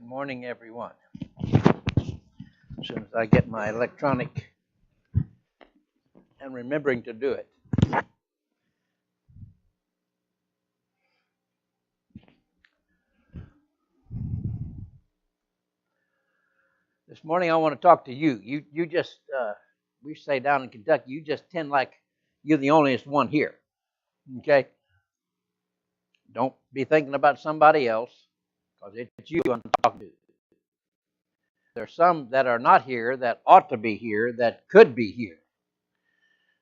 Morning, everyone. As soon as I get my electronic and remembering to do it. This morning I want to talk to you. You just, we say down in Kentucky, you just tend like you're the onlyest one here. Okay? Don't be thinking about somebody else, because it's you I'm talking to. There's some that are not here that ought to be here that could be here.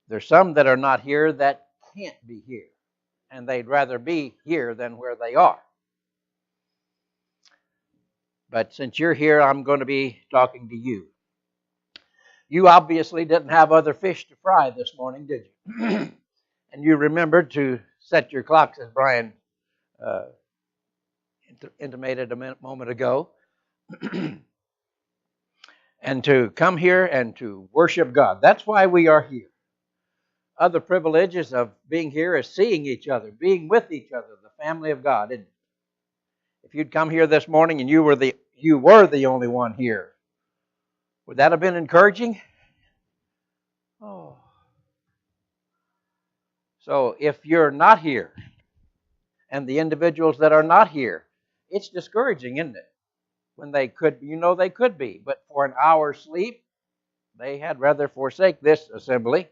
There's some that are not here that can't be here, and they'd rather be here than where they are. But since you're here, I'm going to be talking to you. You obviously didn't have other fish to fry this morning, did you? And you remembered to set your clocks, as Brian intimated a moment ago, and to come here and to worship God. That's why we are here. Other privileges of being here is seeing each other, being with each other, the family of God, isn't it? If you'd come here this morning and you were the only one here, would that have been encouraging? Oh. So if you're not here, and the individuals that are not here, it's discouraging, isn't it? When they could, they could be, but for an hour's sleep, they had rather forsake this assembly.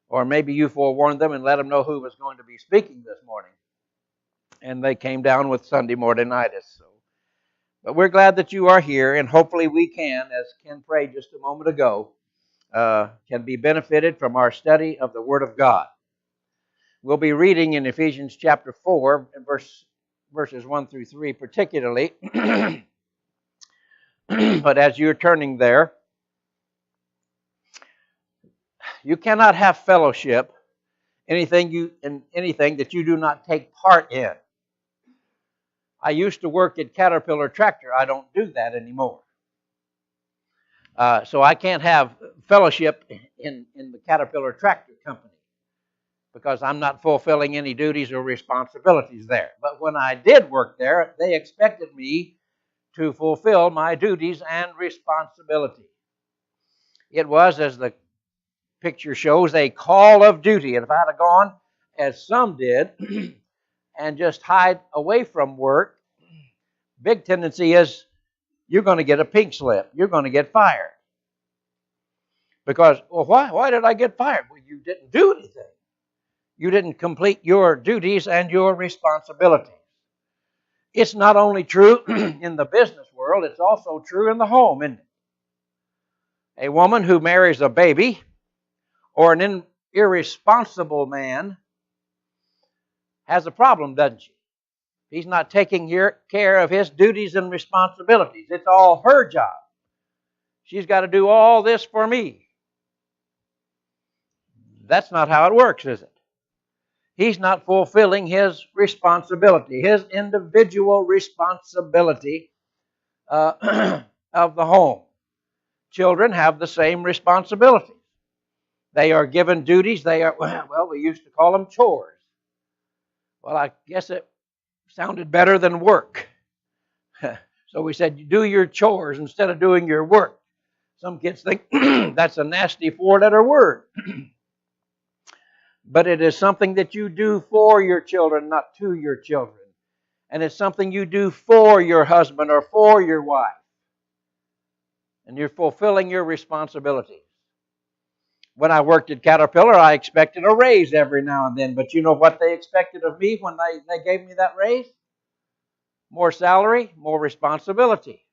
Or maybe you forewarned them and let them know who was going to be speaking this morning. And they came down with Sunday morningitis. But we're glad that you are here, and hopefully we can, as Ken prayed just a moment ago, can be benefited from our study of the Word of God. We'll be reading in Ephesians chapter 4, verses 1 through 3 particularly. But as you're turning there, you cannot have fellowship in anything that you do not take part in. I used to work at Caterpillar Tractor. I don't do that anymore. So I can't have fellowship in the Caterpillar Tractor Company because I'm not fulfilling any duties or responsibilities there. But when I did work there, they expected me to fulfill my duties and responsibilities. It was, as the picture shows, a call of duty. And if I'd have gone, as some did, and just hide away from work, big tendency is you're going to get a pink slip. You're going to get fired. Because, well, why did I get fired? Well, you didn't do anything. You didn't complete your duties and your responsibilities. It's not only true in the business world, it's also true in the home, isn't it? A woman who marries a baby or an irresponsible man has a problem, doesn't she? He's not taking care of his duties and responsibilities. It's all her job. She's got to do all this for me. That's not how it works, is it? He's not fulfilling his responsibility, his individual responsibility of the home. Children have the same responsibilities. They are given duties. We used to call them chores. Well, I guess it sounded better than work. So we said, you do your chores instead of doing your work. Some kids think that's a nasty four-letter word. But it is something that you do for your children, not to your children. And it's something you do for your husband or for your wife. And you're fulfilling your responsibilities. When I worked at Caterpillar, I expected a raise every now and then. But you know what they expected of me when they gave me that raise? More salary, more responsibility.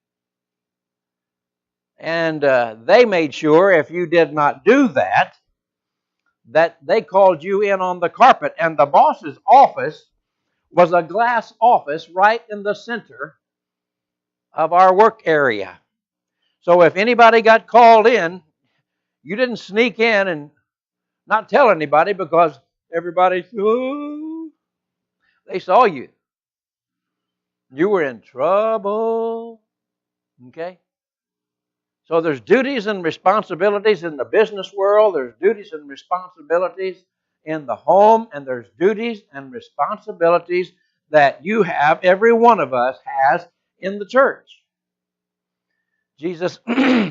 And they made sure if you did not do that they called you in on the carpet. And the boss's office was a glass office right in the center of our work area. So if anybody got called in, you didn't sneak in and not tell anybody because everybody, they saw you. You were in trouble. Okay? So there's duties and responsibilities in the business world. There's duties and responsibilities in the home. And there's duties and responsibilities that you have, every one of us has in the church. Jesus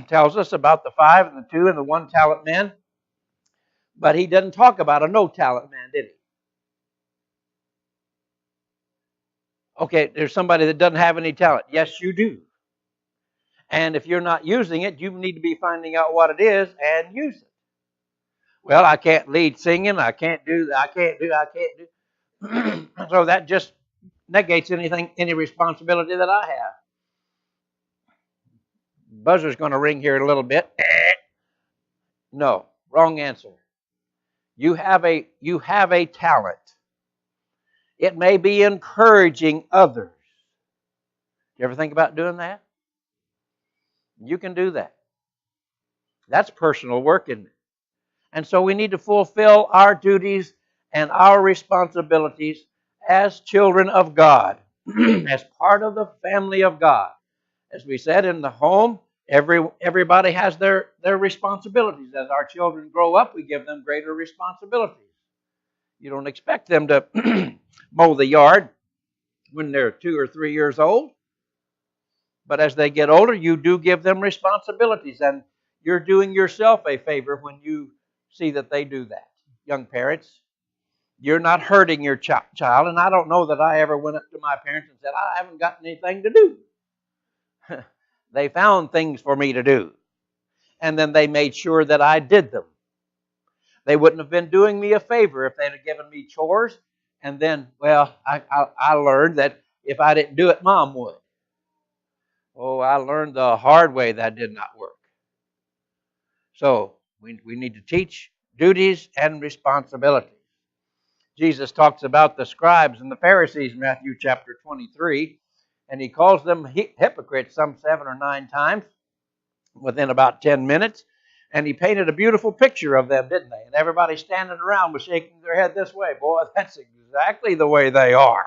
tells us about the 5 and the 2 and the 1 talent man, but he didn't talk about a no talent man, did he? Okay, there's somebody that doesn't have any talent. Yes, you do. And if you're not using it, you need to be finding out what it is and use it. Well, I can't lead singing. I can't do. So that just negates any responsibility that I have. Buzzer's going to ring here in a little bit. No, wrong answer. You have a talent. It may be encouraging others. You ever think about doing that? You can do that. That's personal work, isn't it? And so we need to fulfill our duties and our responsibilities as children of God, as part of the family of God. As we said, in the home, everybody has their responsibilities. As our children grow up, we give them greater responsibilities. You don't expect them to mow the yard when they're 2 or 3 years old. But as they get older, you do give them responsibilities. And you're doing yourself a favor when you see that they do that. Young parents, you're not hurting your child. And I don't know that I ever went up to my parents and said, I haven't got anything to do. They found things for me to do. And then they made sure that I did them. They wouldn't have been doing me a favor if they'd have given me chores. And then, well, I learned that if I didn't do it, Mom would. Oh, I learned the hard way that did not work. So we need to teach duties and responsibilities. Jesus talks about the scribes and the Pharisees in Matthew chapter 23, and he calls them hypocrites some 7 or 9 times within about 10 minutes. And he painted a beautiful picture of them, didn't they? And everybody standing around was shaking their head this way. Boy, that's exactly the way they are.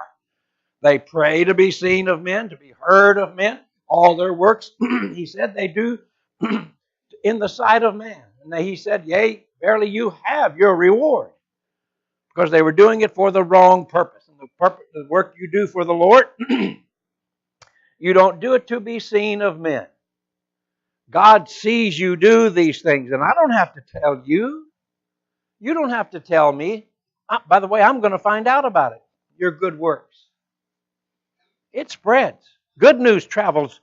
They pray to be seen of men, to be heard of men. All their works, he said, they do in the sight of man. And he said, yea, verily you have your reward. Because they were doing it for the wrong purpose. And the work you do for the Lord, you don't do it to be seen of men. God sees you do these things, and I don't have to tell you. You don't have to tell me. By the way, I'm going to find out about it. Your good works. It spreads. Good news travels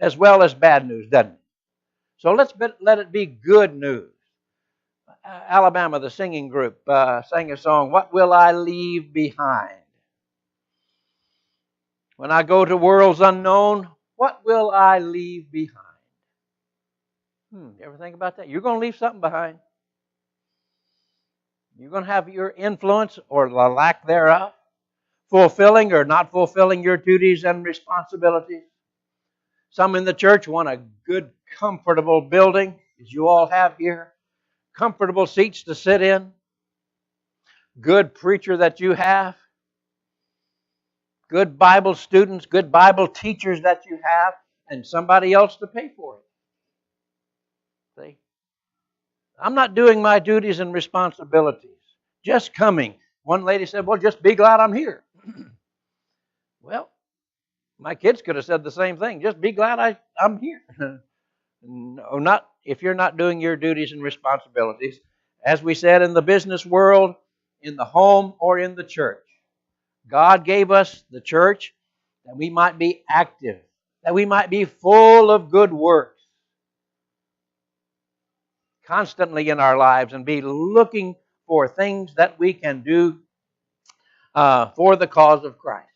as well as bad news, doesn't it? So let it be good news. Alabama, the singing group, sang a song, What Will I Leave Behind? When I go to worlds unknown, what will I leave behind? You ever think about that? You're going to leave something behind. You're going to have your influence or the lack thereof, fulfilling or not fulfilling your duties and responsibilities. Some in the church want a good, comfortable building, as you all have here. Comfortable seats to sit in. Good preacher that you have. Good Bible students, good Bible teachers that you have, and somebody else to pay for it. See? I'm not doing my duties and responsibilities. Just coming. One lady said, well, just be glad I'm here. Well, my kids could have said the same thing. Just be glad I'm here. No, not if you're not doing your duties and responsibilities. As we said, in the business world, in the home, or in the church. God gave us the church that we might be active, that we might be full of good works constantly in our lives and be looking for things that we can do for the cause of Christ.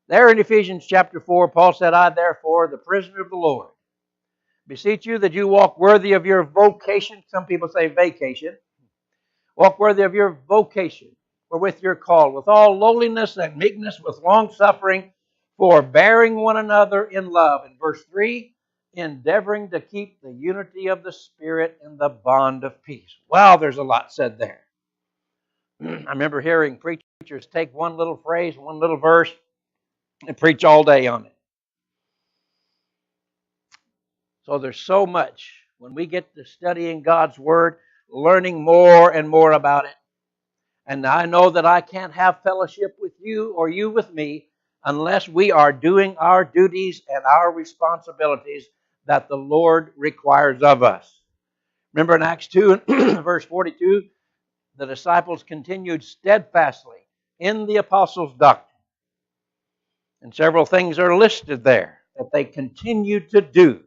There in Ephesians chapter 4, Paul said, I therefore, the prisoner of the Lord, beseech you that you walk worthy of your vocation. Some people say vacation. Walk worthy of your vocation, or with your call, with all lowliness and meekness, with long suffering, forbearing one another in love. In verse 3, endeavoring to keep the unity of the Spirit in the bond of peace. Wow, there's a lot said there. I remember hearing preachers take one little phrase, one little verse, and preach all day on it. So there's so much. When we get to studying God's Word, learning more and more about it, and I know that I can't have fellowship with you or you with me unless we are doing our duties and our responsibilities that the Lord requires of us. Remember in Acts 2, verse 42, the disciples continued steadfastly in the apostles' doctrine. And several things are listed there that they continued to do.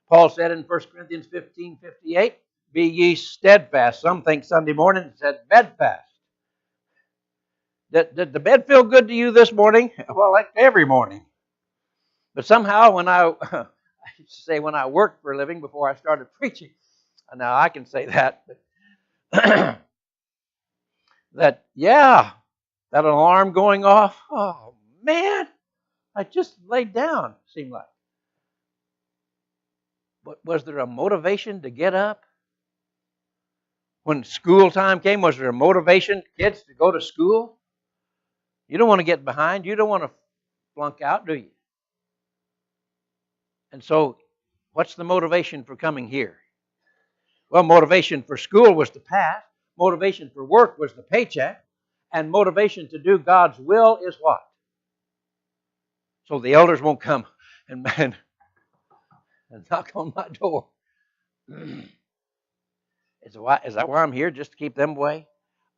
Paul said in 1 Corinthians 15:58, be ye steadfast. Some think Sunday morning it said bedfast. Did the bed feel good to you this morning? Well, like every morning. But somehow when I used to say when I worked for a living before I started preaching, now I can say that, but that alarm going off, oh man, I just laid down, seemed like. But was there a motivation to get up? When school time came, was there a motivation, kids, to go to school? You don't want to get behind. You don't want to flunk out, do you? And so, what's the motivation for coming here? Well, motivation for school was to pass. Motivation for work was the paycheck. And motivation to do God's will is what? So the elders won't come and knock on my door. Is that why I'm here, just to keep them away?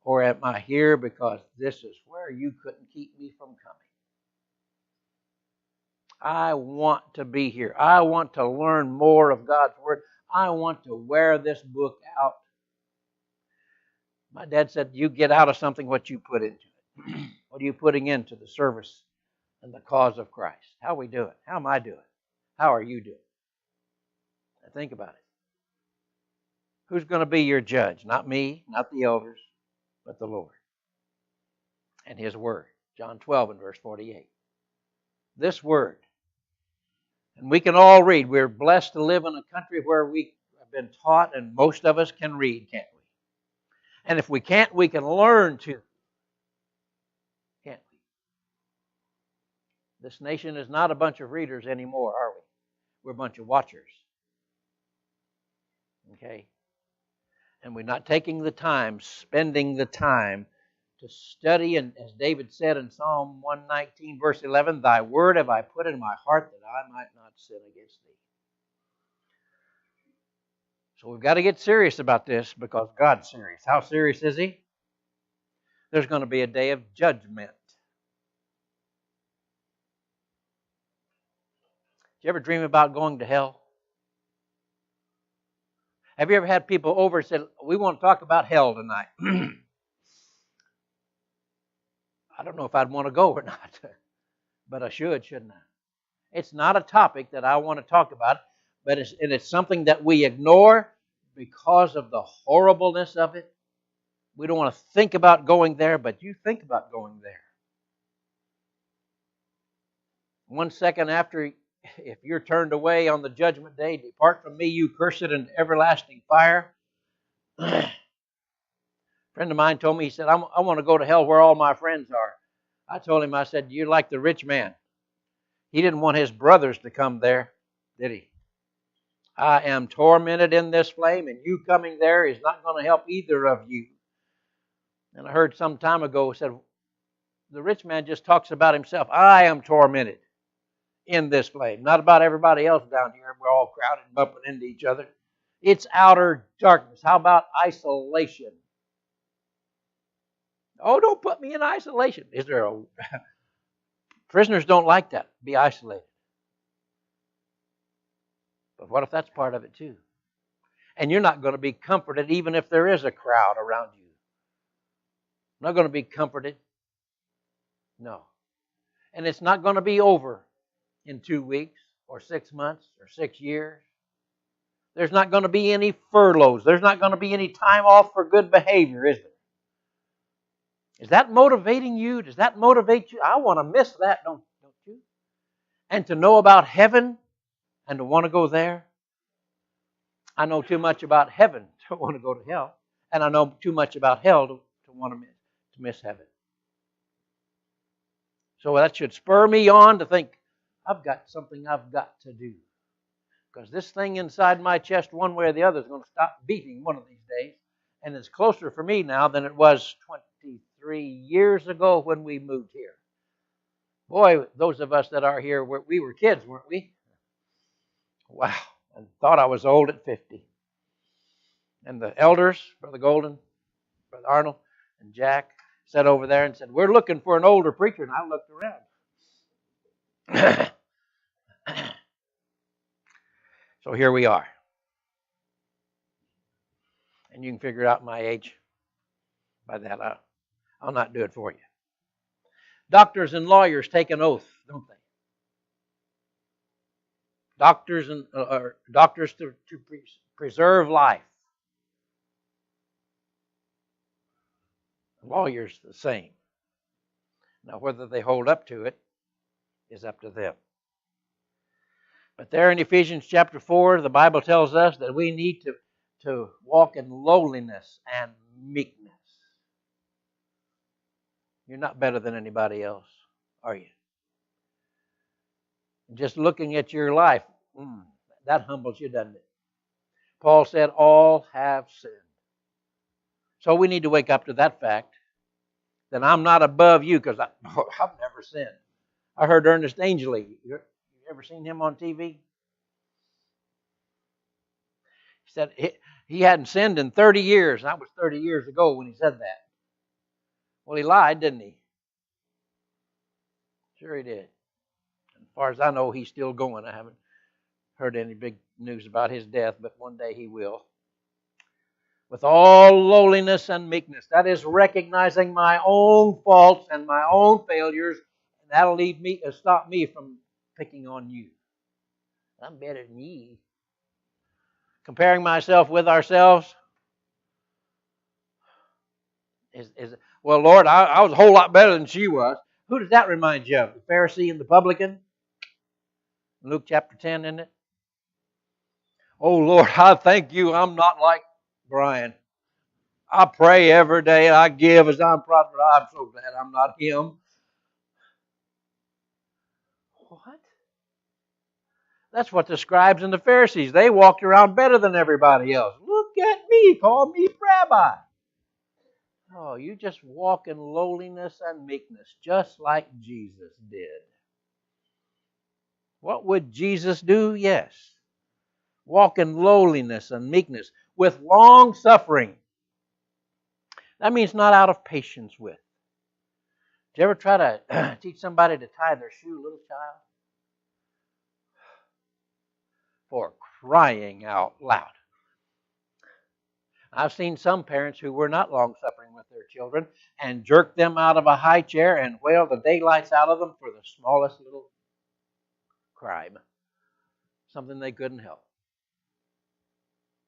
Or am I here because this is where you couldn't keep me from coming? I want to be here. I want to learn more of God's Word. I want to wear this book out. My dad said, you get out of something what you put into it. What are you putting into the service and the cause of Christ? How are we doing? How am I doing? How are you doing? Now think about it. Who's going to be your judge? Not me, not the elders, but the Lord and His Word. John 12 and verse 48. This Word. And we can all read. We're blessed to live in a country where we have been taught, and most of us can read, can't we? And if we can't, we can learn to. Can't we? This nation is not a bunch of readers anymore, are we? We're a bunch of watchers. Okay? And we're not taking the time, spending the time to study, and as David said in Psalm 119, verse 11, thy word have I put in my heart that I might not sin against thee. So we've got to get serious about this because God's serious. How serious is He? There's going to be a day of judgment. Did you ever dream about going to hell? Have you ever had people over and said, we want to talk about hell tonight? I don't know if I'd want to go or not, but I should, shouldn't I? It's not a topic that I want to talk about, but it's something that we ignore because of the horribleness of it. We don't want to think about going there, but you think about going there. 1 second after, if you're turned away on the judgment day, depart from me, you cursed, into everlasting fire. A friend of mine told me, he said, I want to go to hell where all my friends are. I told him, I said, you're like the rich man. He didn't want his brothers to come there, did he? I am tormented in this flame, and you coming there is not going to help either of you. And I heard some time ago, said, the rich man just talks about himself. I am tormented in this flame. Not about everybody else down here. We're all crowded and bumping into each other. It's outer darkness. How about isolation? Oh, don't put me in isolation. Is there a... Prisoners don't like that, be isolated. But what if that's part of it too? And you're not going to be comforted even if there is a crowd around you. Not going to be comforted. No. And it's not going to be over in 2 weeks or 6 months or 6 years. There's not going to be any furloughs. There's not going to be any time off for good behavior, is there? Is that motivating you? Does that motivate you? I want to miss that, don't you? And to know about heaven and to want to go there. I know too much about heaven to want to go to hell. And I know too much about hell to want to miss heaven. So that should spur me on to think, I've got something I've got to do. Because this thing inside my chest, one way or the other, is going to stop beating one of these days. And it's closer for me now than it was 23 years ago when we moved here. Boy, those of us that are here, we were kids, weren't we? Wow. and thought I was old at 50. And the elders, Brother Golden, Brother Arnold, and Jack, sat over there and said, "We're looking for an older preacher." And I looked around. So here we are. And you can figure out my age by that. I'll not do it for you. Doctors and lawyers take an oath, don't they? Doctors to preserve life. Lawyers the same. Now, whether they hold up to it is up to them. But there in Ephesians chapter 4, the Bible tells us that we need to walk in lowliness and meekness. You're not better than anybody else, are you? Just looking at your life, that humbles you, doesn't it? Paul said, all have sinned. So we need to wake up to that fact, that I'm not above you, because I've never sinned. I heard Ernest Angley. You ever seen him on TV? He said he hadn't sinned in 30 years. That was 30 years ago when he said that. Well, he lied, didn't he? Sure he did. As far as I know, he's still going. I haven't heard any big news about his death, but one day he will. With all lowliness and meekness. That is recognizing my own faults and my own failures. And that'll stop me from picking on you. I'm better than you. Comparing myself with ourselves well, Lord, I was a whole lot better than she was. Who does that remind you of? The Pharisee and the publican? Luke chapter 10, isn't it? Oh, Lord, I thank you I'm not like Brian. I pray every day. I give as I'm prosperous. I'm so glad I'm not him. What? That's what the scribes and the Pharisees, they walked around better than everybody else. Look at me. Call me rabbi. Oh, you just walk in lowliness and meekness, just like Jesus did. What would Jesus do? Yes. Walk in lowliness and meekness with long suffering. That means not out of patience with. Did you ever try to teach somebody to tie their shoe, little child? For crying out loud. I've seen some parents who were not long-suffering with their children and jerk them out of a high chair and wail the daylights out of them for the smallest little crime. Something they couldn't help.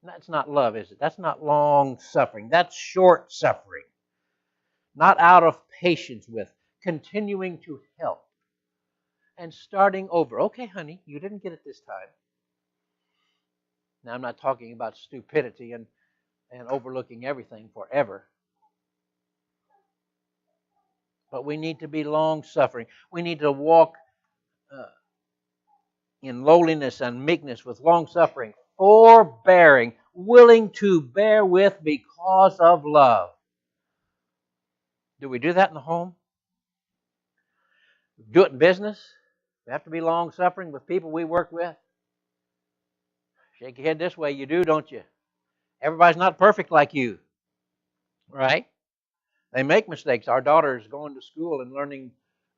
That's not love, is it? That's not long-suffering. That's short-suffering. Not out of patience with. Continuing to help. And starting over. Okay, honey, you didn't get it this time. Now, I'm not talking about stupidity and overlooking everything forever. But we need to be long-suffering. We need to walk in lowliness and meekness with long-suffering, forbearing, willing to bear with because of love. Do we do that in the home? Do it in business? We have to be long-suffering with people we work with? Shake your head this way. You do, don't you? Everybody's not perfect like you. Right? They make mistakes. Our daughter is going to school and learning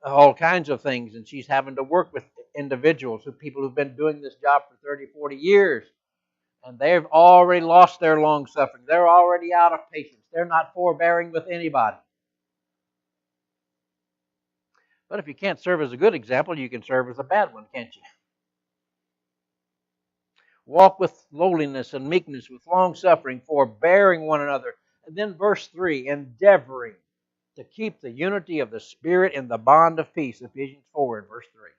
all kinds of things, and she's having to work with individuals, people who've been doing this job for 30, 40 years. And they've already lost their long-suffering. They're already out of patience. They're not forbearing with anybody. But if you can't serve as a good example, you can serve as a bad one, can't you? Walk with lowliness and meekness, with long-suffering, forbearing one another. And then verse 3, endeavoring to keep the unity of the Spirit in the bond of peace. Ephesians 4 and verse 3.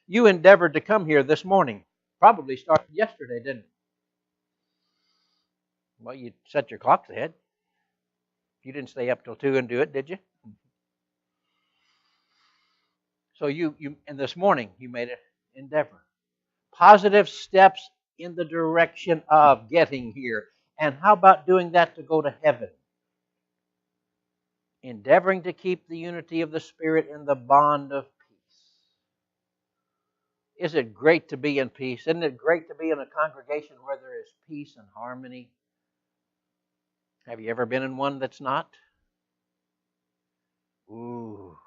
You endeavored to come here this morning. Probably started yesterday, didn't it? Well, you set your clocks ahead. You didn't stay up till 2 and do it, did you? So and this morning, you made an endeavor. Positive steps in the direction of getting here. And how about doing that to go to heaven? Endeavoring to keep the unity of the Spirit in the bond of peace. Is it great to be in peace? Isn't it great to be in a congregation where there is peace and harmony? Have you ever been in one that's not? Ooh,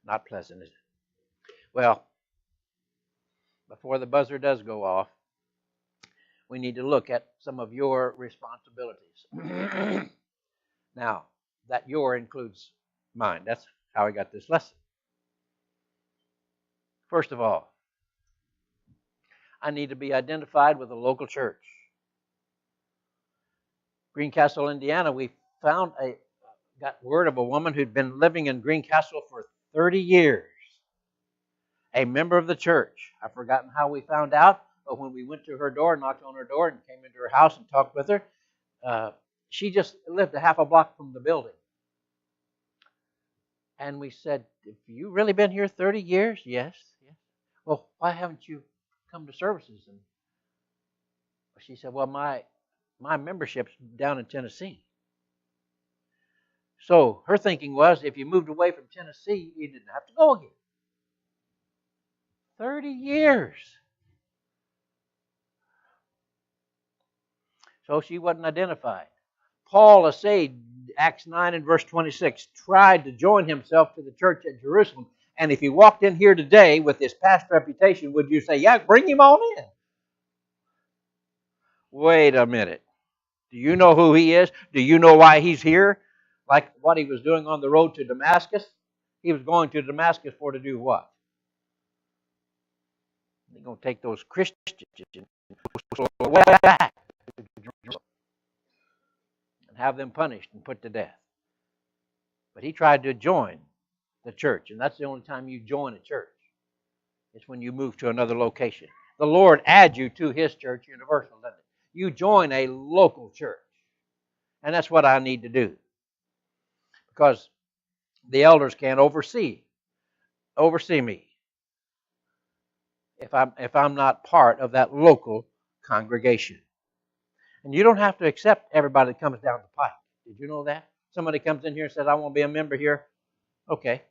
not pleasant, is it? Well, before the buzzer does go off, we need to look at some of your responsibilities. Now, that your includes mine. That's how I got this lesson. First of all, I need to be identified with a local church. Greencastle, Indiana, we got word of a woman who'd been living in Greencastle for 30 years. A member of the church. I've forgotten how we found out, but when we went to her door, knocked on her door, and came into her house and talked with her, she just lived a half a block from the building. And we said, have you really been here 30 years? Yes. Well, why haven't you come to services? And she said, well, my membership's down in Tennessee. So her thinking was, if you moved away from Tennessee, you didn't have to go again. 30 years. So she wasn't identified. Paul essayed, Acts 9 and verse 26, tried to join himself to the church at Jerusalem. And if he walked in here today with his past reputation, would you say, yeah, bring him on in? Wait a minute. Do you know who he is? Do you know why he's here? Like what he was doing on the road to Damascus? He was going to Damascus to do what? They're going to take those Christians and way back to Jerusalem and have them punished and put to death. But he tried to join the church, and that's the only time you join a church. It's when you move to another location. The Lord adds you to His church, universal, doesn't it? You join a local church. And that's what I need to do. Because the elders can't oversee me if I'm not part of that local congregation. And you don't have to accept everybody that comes down the pike. Did you know that? Somebody comes in here and says, I want to be a member here. Okay.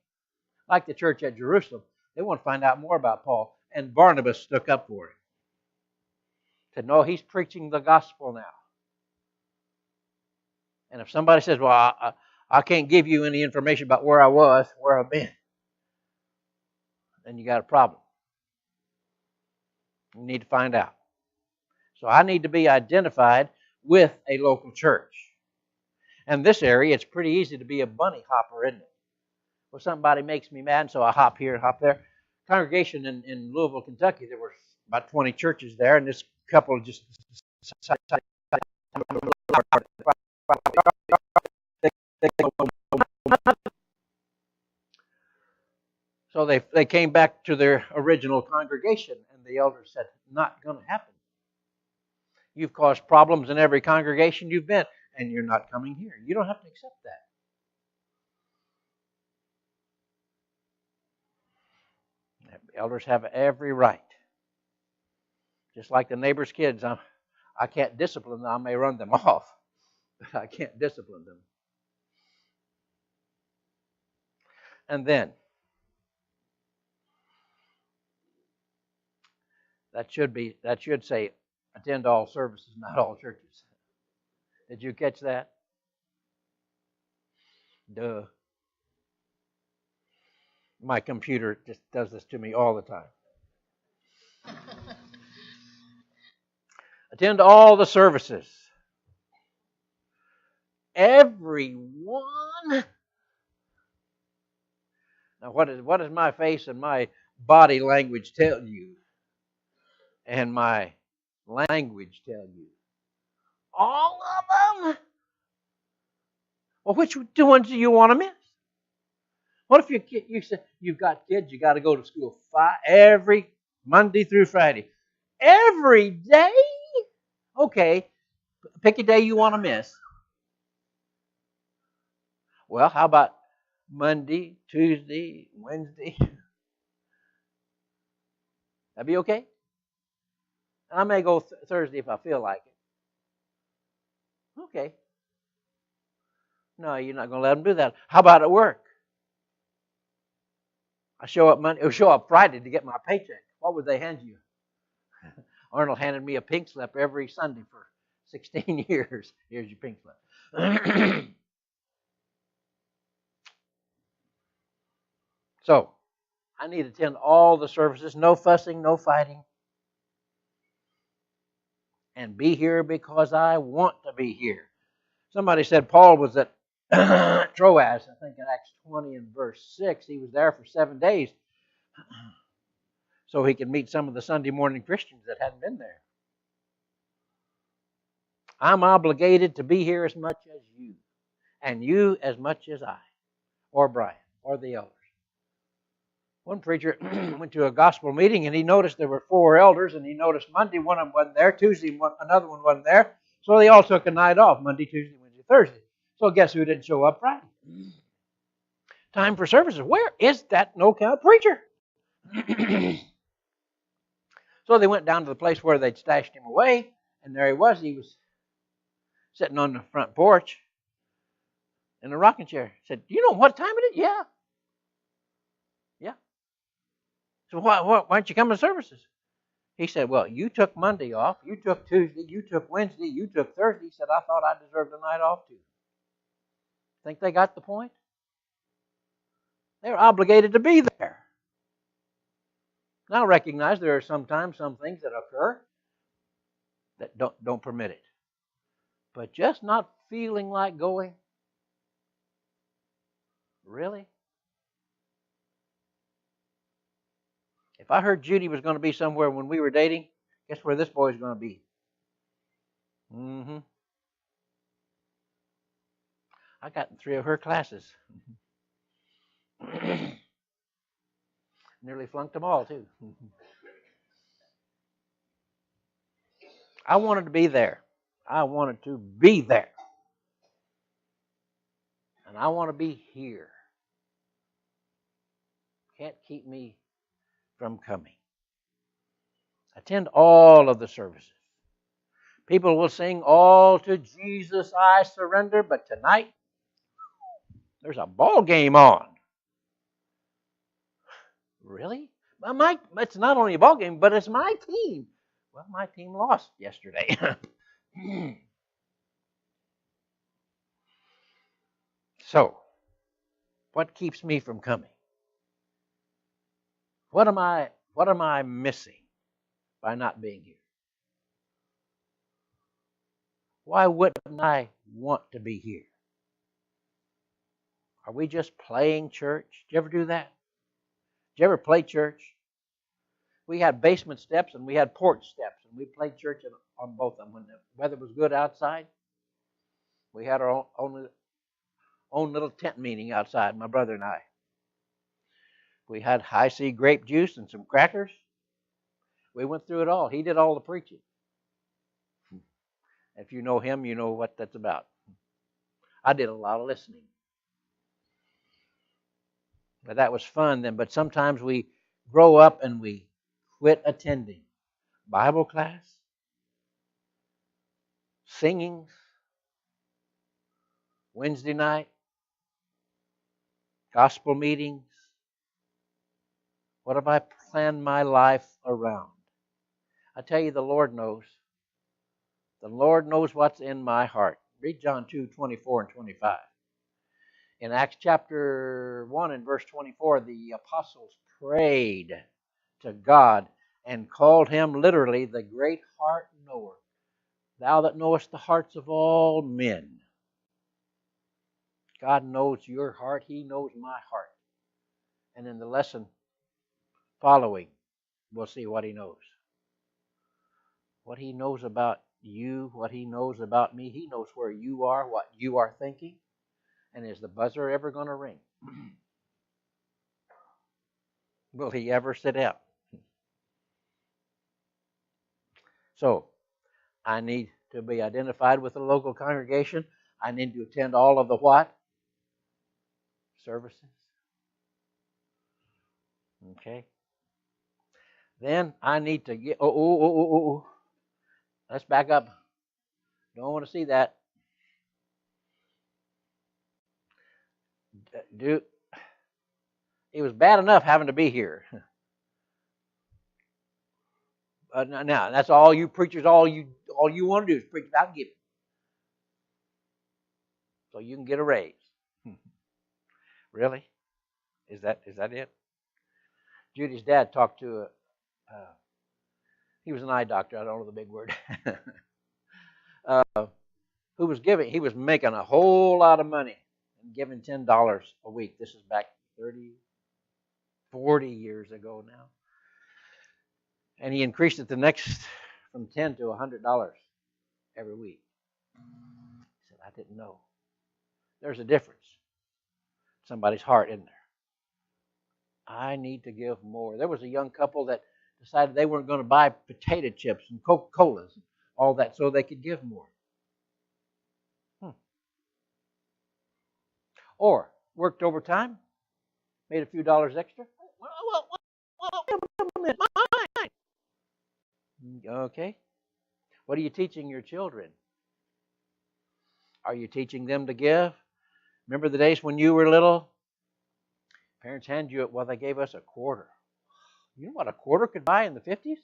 Like the church at Jerusalem, they want to find out more about Paul. And Barnabas stuck up for him. Said, no, he's preaching the gospel now. And if somebody says, well, I can't give you any information about where I was, where I've been, then you got a problem. You need to find out. So I need to be identified with a local church. And this area, it's pretty easy to be a bunny hopper, isn't it? Well, somebody makes me mad, so I hop here and hop there. Congregation in Louisville, Kentucky, there were about 20 churches there, and this couple just so they came back to their original congregation, and the elders said, not going to happen. You've caused problems in every congregation you've been, and you're not coming here. You don't have to accept that. Elders have every right. Just like the neighbor's kids, I can't discipline them. I may run them off, but I can't discipline them. And then, that should say, attend all services, not all churches. Did you catch that? Duh. My computer just does this to me all the time. Attend all the services. Everyone. Now, what does my face and my body language tell you? And my language tell you? All of them? Well, which ones do you want to miss? What if you say you've got kids, you got to go to school every Monday through Friday? Every day? Okay, pick a day you want to miss. Well, how about Monday, Tuesday, Wednesday? That'd be okay? I may go Thursday if I feel like it. Okay. No, you're not going to let them do that. How about at work? I show up Monday, or show up Friday to get my paycheck. What would they hand you? Arnold handed me a pink slip every Sunday for 16 years. Here's your pink slip. So, I need to attend all the services, no fussing, no fighting, and be here because I want to be here. Somebody said Paul was at Troas, I think in Acts 20 and verse 6. He was there for 7 days so he could meet some of the Sunday morning Christians that hadn't been there. I'm obligated to be here as much as you, and you as much as I, or Brian, or the elders. One preacher went to a gospel meeting, and he noticed there were 4 elders, and he noticed Monday one of them wasn't there, Tuesday another one wasn't there, so they all took a night off, Monday, Tuesday, Wednesday, Thursday. So guess who didn't show up Friday? Time for services. Where is that no-count preacher? So they went down to the place where they'd stashed him away, and there he was. He was sitting on the front porch in a rocking chair. Said, "Do you know what time it is?" "Yeah." "Yeah." "So why aren't you coming to services?" He said, "Well, you took Monday off, you took Tuesday, you took Wednesday, you took Thursday." He said, "I thought I deserved a night off too." Think they got the point? They're obligated to be there. Now recognize there are sometimes some things that occur that don't permit it. But just not feeling like going? Really? If I heard Judy was going to be somewhere when we were dating, guess where this boy's going to be? I got in 3 of her classes. Nearly flunked them all, too. I wanted to be there. I wanted to be there. And I want to be here. Can't keep me from coming. Attend all of the services. People will sing, "All to Jesus I surrender," but tonight, there's a ball game on. Really? It's not only a ball game, but it's my team. Well, my team lost yesterday. So, what keeps me from coming? What am I missing by not being here? Why wouldn't I want to be here? Are we just playing church? Did you ever do that? Did you ever play church? We had basement steps and we had porch steps, and we played church on both of them. When the weather was good outside, we had our own little tent meeting outside, my brother and I. We had high C grape juice and some crackers. We went through it all. He did all the preaching. If you know him, you know what that's about. I did a lot of listening. But that was fun then. But sometimes we grow up and we quit attending Bible class, singings, Wednesday night, gospel meetings. What have I planned my life around? I tell you, the Lord knows. The Lord knows what's in my heart. Read John 2:24 and 25. In Acts chapter 1 and verse 24, the apostles prayed to God and called him literally the great heart knower. Thou that knowest the hearts of all men. God knows your heart. He knows my heart. And in the lesson following, we'll see what he knows. What he knows about you, what he knows about me. He knows where you are, what you are thinking. And is the buzzer ever going to ring? Will he ever sit down? So, I need to be identified with the local congregation. I need to attend all of the what? Services. Okay. Then I need to get... Let's back up. Don't want to see that. It was bad enough having to be here. Now that's all you preachers, all you want to do is preach about giving, so you can get a raise. Really? Is that it? Judy's dad talked to he was an eye doctor. I don't know the big word. Who was giving? He was making a whole lot of money and giving $10 a week. This is back 30, 40 years ago now. And he increased it from $10 to $100 every week. He said, I didn't know. There's a difference. Somebody's heart, isn't there? I need to give more. There was a young couple that decided they weren't going to buy potato chips and Coca-Colas, all that, so they could give more. Or worked overtime, made a few dollars extra. Okay. What are you teaching your children? Are you teaching them to give? Remember the days when you were little? Parents handed you it. Well, they gave us a quarter. You know what a quarter could buy in the 50s?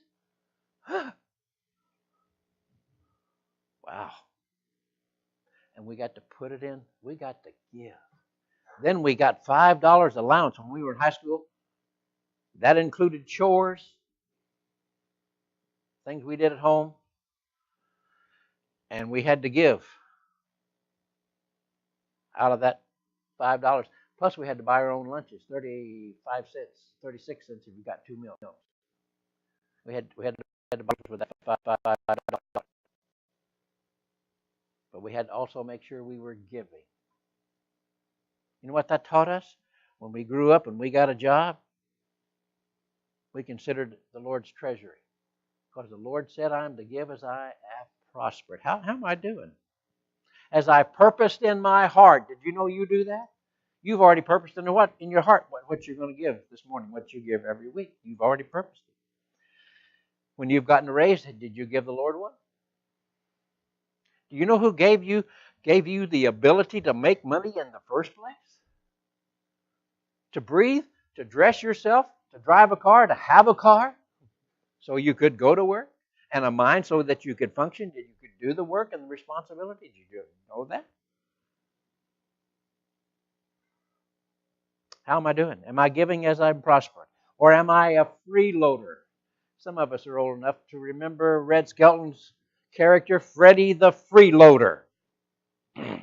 Wow. And we got to put it in. We got to give. Then we got $5 allowance when we were in high school. That included chores, things we did at home. And we had to give out of that $5. Plus, we had to buy our own lunches, 35 cents, 36 cents if you got 2 meals. We had to buy for that $5. But we had to also make sure we were giving. You know what that taught us? When we grew up and we got a job, we considered the Lord's treasury. Because the Lord said, I am to give as I have prospered. How am I doing? As I purposed in my heart. Did you know you do that? You've already purposed in your heart what you're going to give this morning, what you give every week. You've already purposed it. When you've gotten a raise, did you give the Lord one? Do you know who gave you the ability to make money in the first place? To breathe, to dress yourself, to drive a car, to have a car, so you could go to work, and a mind so that you could function, that you could do the work and the responsibility. Did you know that? How am I doing? Am I giving as I'm prospering? Or am I a freeloader? Some of us are old enough to remember Red Skelton's character, Freddie the Freeloader.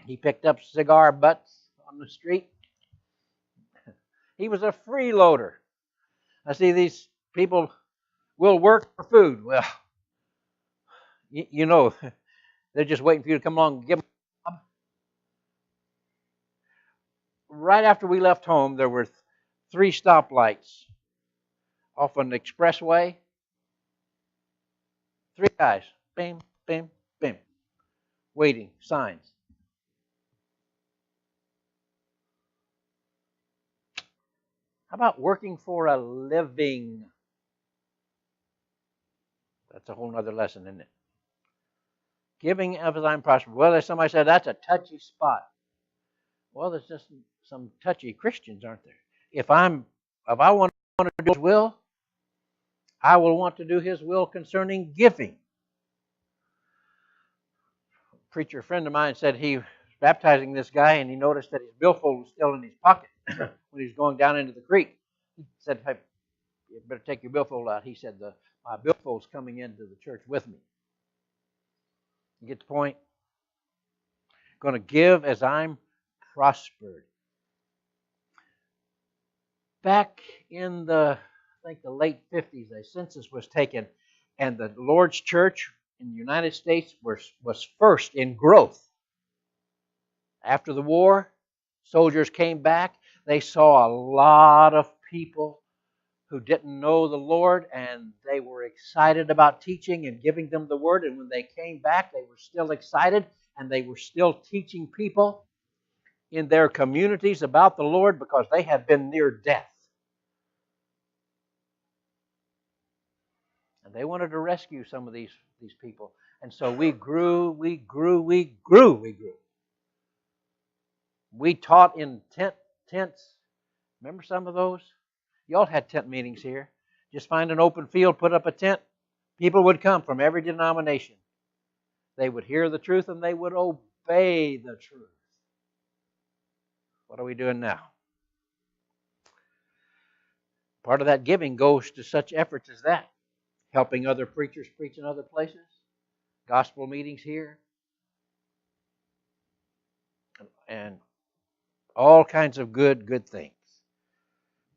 He picked up cigar butts on the street. He was a freeloader. I see these people will work for food. Well, you know, they're just waiting for you to come along and give them a job. Right after we left home, there were 3 stoplights off an expressway. 3 guys, bam, bam, bam, waiting, signs. How about working for a living? That's a whole other lesson, isn't it? Giving as I'm prospering. Well, somebody said that's a touchy spot. Well, there's just some touchy Christians, aren't there? If I want to do His will, I will want to do His will concerning giving. A preacher friend of mine said he was baptizing this guy, and he noticed that his billfold was still in his pocket when he was going down into the creek. He said, "Hey, you better take your billfold out." He said, "My billfold's coming into the church with me." You get the point? Going to give as I'm prospered. Back in the late 50s, a census was taken, and the Lord's church in the United States was first in growth. After the war, soldiers came back. They saw a lot of people who didn't know the Lord, and they were excited about teaching and giving them the Word. And when they came back, they were still excited, and they were still teaching people in their communities about the Lord because they had been near death. And they wanted to rescue some of these people. And so we grew. We taught in tents, Remember some of those? Y'all had tent meetings here. Just find an open field, put up a tent. People would come from every denomination. They would hear the truth and they would obey the truth. What are we doing now? Part of that giving goes to such efforts as that. Helping other preachers preach in other places. Gospel meetings here. And all kinds of good things.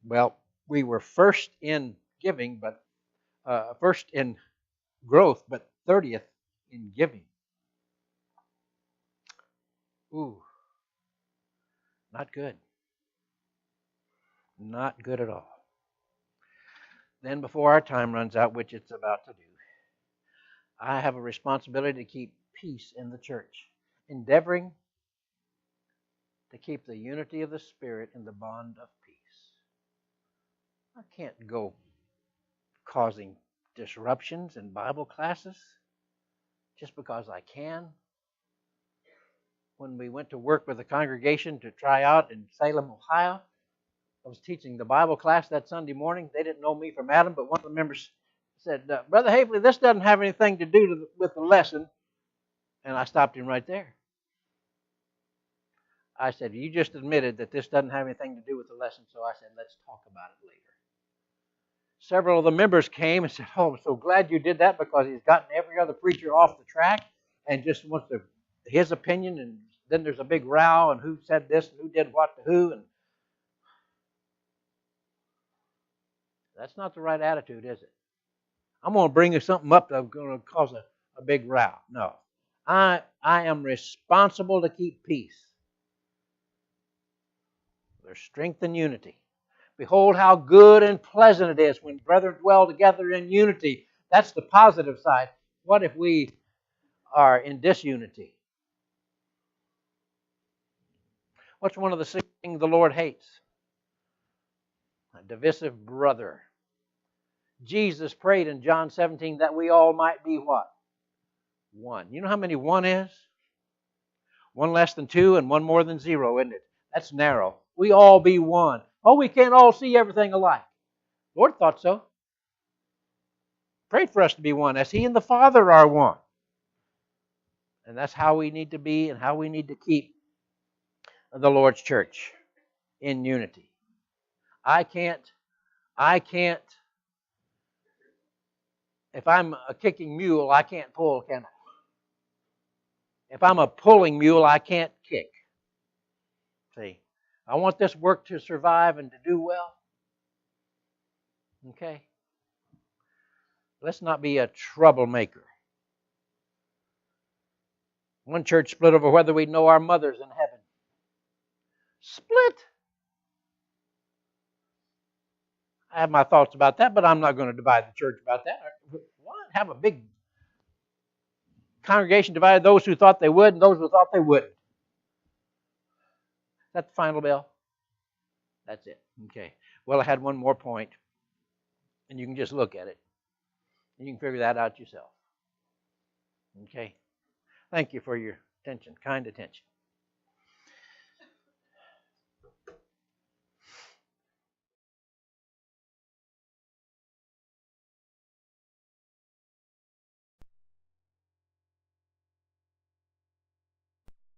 Well, we were first in giving, but first in growth, but 30th in giving. Ooh, not good. Not good at all. Then before our time runs out, which it's about to do, I have a responsibility to keep peace in the church, endeavoring to keep the unity of the Spirit in the bond of peace. I can't go causing disruptions in Bible classes just because I can. When we went to work with a congregation to try out in Salem, Ohio, I was teaching the Bible class that Sunday morning. They didn't know me from Adam, but one of the members said, Brother Hafley, this doesn't have anything to do with the lesson. And I stopped him right there. I said, you just admitted that this doesn't have anything to do with the lesson, so I said, let's talk about it later. Several of the members came and said, oh, I'm so glad you did that because he's gotten every other preacher off the track and just wants his opinion, and then there's a big row and who said this and who did what to who. And that's not the right attitude, is it? I'm going to bring you something up that's going to cause a big row. No. I am responsible to keep peace. There's strength in unity. Behold how good and pleasant it is when brethren dwell together in unity. That's the positive side. What if we are in disunity? What's one of the things the Lord hates? A divisive brother. Jesus prayed in John 17 that we all might be what? One. You know how many one is? One less than two and one more than zero, isn't it? That's narrow. We all be one. Oh, we can't all see everything alike. The Lord thought so. Prayed for us to be one, as He and the Father are one. And that's how we need to be and how we need to keep the Lord's church in unity. I can't, if I'm a kicking mule, I can't pull, can I? If I'm a pulling mule, I can't kick. See, I want this work to survive and to do well. Okay? Let's not be a troublemaker. One church split over whether we know our mothers in heaven. Split? I have my thoughts about that, but I'm not going to divide the church about that. What? Have a big congregation divided, those who thought they would and those who thought they wouldn't. Is that the final bell? That's it. Okay. Well, I had one more point, and you can just look at it. You can figure that out yourself. Okay. Thank you for your attention, kind attention.